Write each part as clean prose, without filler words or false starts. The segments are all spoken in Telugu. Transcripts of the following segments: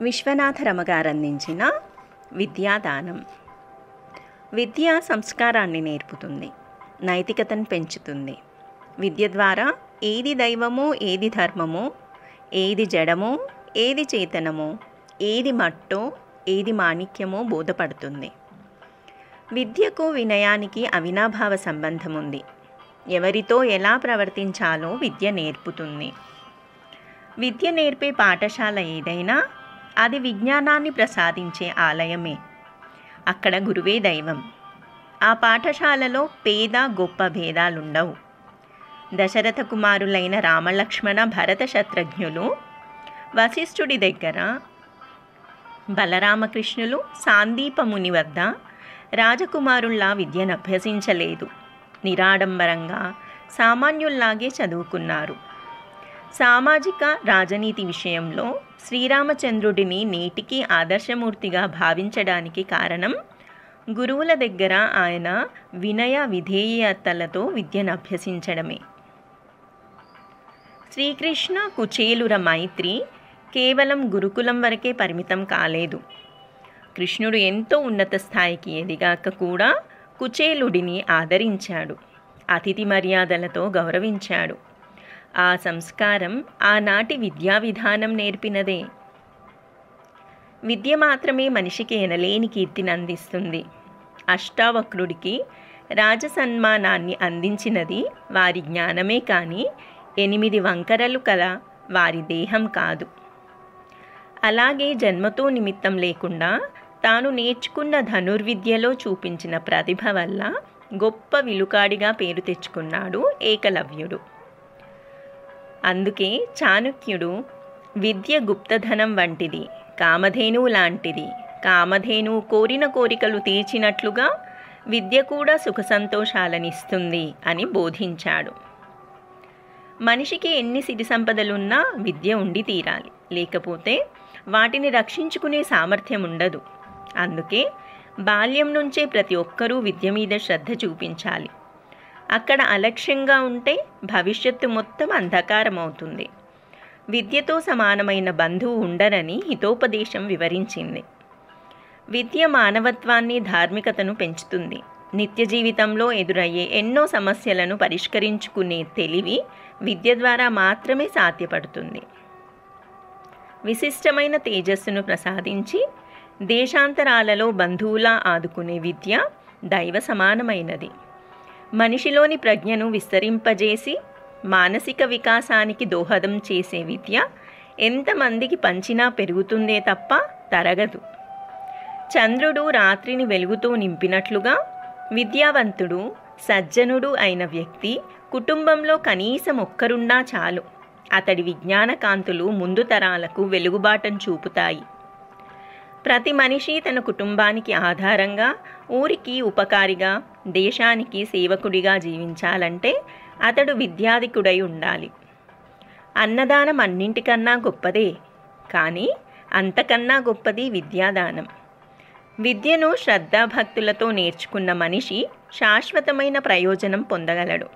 విశ్వనాథరమ గారు అందించిన విద్యాదానం. విద్య సంస్కారాన్ని నేర్పుతుంది, నైతికతను పెంచుతుంది. విద్య ద్వారా ఏది దైవమో, ఏది ధర్మమో, ఏది జడమో, ఏది చేతనమో, ఏది మట్టో, ఏది మాణిక్యమో బోధపడుతుంది. విద్యకు వినయానికి అవినాభావ సంబంధం ఉంది. ఎవరితో ఎలా ప్రవర్తించాలో విద్య నేర్పుతుంది. విద్య నేర్పే పాఠశాల ఏదైనా అది విజ్ఞానాన్ని ప్రసాదించే ఆలయమే. అక్కడ గురువే దైవం. ఆ పాఠశాలలో పేద గొప్ప భేదాలుండవు. దశరథ కుమారులైన రామలక్ష్మణ భరత శత్రుఘ్నులు వశిష్ఠుడి దగ్గర, బలరామకృష్ణులు సాందీపముని వద్ద రాజకుమారుల్లా విద్యను అభ్యసించలేదు. నిరాడంబరంగా సామాన్యుల్లాగే చదువుకున్నారు. సామాజిక రాజనీతి విషయంలో శ్రీరామచంద్రుడిని నేటికి ఆదర్శమూర్తిగా భావించడానికి కారణం గురువుల దగ్గర ఆయన వినయ విధేయతలతో విద్యను అభ్యసించడమే. శ్రీకృష్ణ కుచేలుర మైత్రి కేవలం గురుకులం వరకే పరిమితం కాలేదు. కృష్ణుడు ఎంతో ఉన్నత స్థాయికి ఎదిగాక కూడా కుచేలుడిని ఆదరించాడు, అతిథి మర్యాదలతో గౌరవించాడు. ఆ సంస్కారం ఆనాటి విద్యా విధానం నేర్పినదే. విద్య మాత్రమే మనిషికి ఎనలేని కీర్తిని అందిస్తుంది. అష్టావక్రుడికి రాజసన్మానాన్ని అందించినది వారి జ్ఞానమే కానీ 8 వంకరలు కల వారి దేహం కాదు. అలాగే జన్మతో నిమిత్తం లేకుండా తాను నేర్చుకున్న ధనుర్విద్యలో చూపించిన ప్రతిభ వల్ల గొప్ప విలుకాడిగా పేరు తెచ్చుకున్నాడు ఏకలవ్యుడు. అందుకే చాణక్యుడు విద్య గుప్తధనం వంటిది, కామధేనువు లాంటిది. కామధేనువు కోరిన కోరికలు తీర్చినట్లుగా విద్య కూడా సుఖ సంతోషాలనిస్తుంది అని బోధించాడు. మనిషికి ఎన్ని సిరి సంపదలున్నా విద్య ఉండి తీరాలి, లేకపోతే వాటిని రక్షించుకునే సామర్థ్యం ఉండదు. అందుకే బాల్యం నుంచే ప్రతి ఒక్కరూ విద్య మీద శ్రద్ధ చూపించాలి. అక్కడ అలక్ష్యంగా ఉంటే భవిష్యత్తు మొత్తం అంధకారం అవుతుంది. విద్యతో సమానమైన బంధువు ఉండరని హితోపదేశం వివరించింది. విద్య మానవత్వాన్ని, ధార్మికతను పెంచుతుంది. నిత్య జీవితంలో ఎదురయ్యే ఎన్నో సమస్యలను పరిష్కరించుకునే తెలివి విద్య ద్వారా మాత్రమే సాధ్యపడుతుంది. విశిష్టమైన తేజస్సును ప్రసాదించి దేశాంతరాలలో బంధువులా ఆదుకునే విద్య దైవ సమానమైనది. మనిషిలోని ప్రజ్ఞను విస్తరింపజేసి మానసిక వికాసానికి దోహదం చేసే విద్య ఎంతమందికి పంచినా పెరుగుతుందే తప్ప తరగదు. చంద్రుడు రాత్రిని వెలుగుతో నింపినట్లుగా విద్యావంతుడు, సజ్జనుడు అయిన వ్యక్తి కుటుంబంలో కనీసం ఒక్కరున్నా చాలు. అతడి విజ్ఞాన కాంతులు ముందు తరాలకు వెలుగుబాటను చూపుతాయి. ప్రతి మనిషి తన కుటుంబానికి ఆధారంగా, ఊరికి ఉపకారిగా, దేశానికి సేవకుడిగా జీవించాలంటే అతడు విద్యాధికుడై ఉండాలి. అన్నదానం అన్నింటికన్నా గొప్పదే, కానీ అంతకన్నా గొప్పది విద్యాదానం. విద్యను శ్రద్ధాభక్తులతో నేర్చుకున్న మనిషి శాశ్వతమైన ప్రయోజనం పొందగలడు.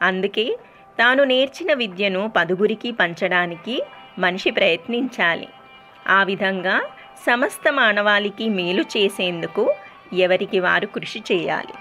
అందుకే తాను నేర్చిన విద్యను 10గురికి పంచడానికి మనిషి ప్రయత్నించాలి. ఆ విధంగా సమస్త మానవాళికి మేలు చేసేందుకు ఎవరికి వారు కృషి చేయాలి.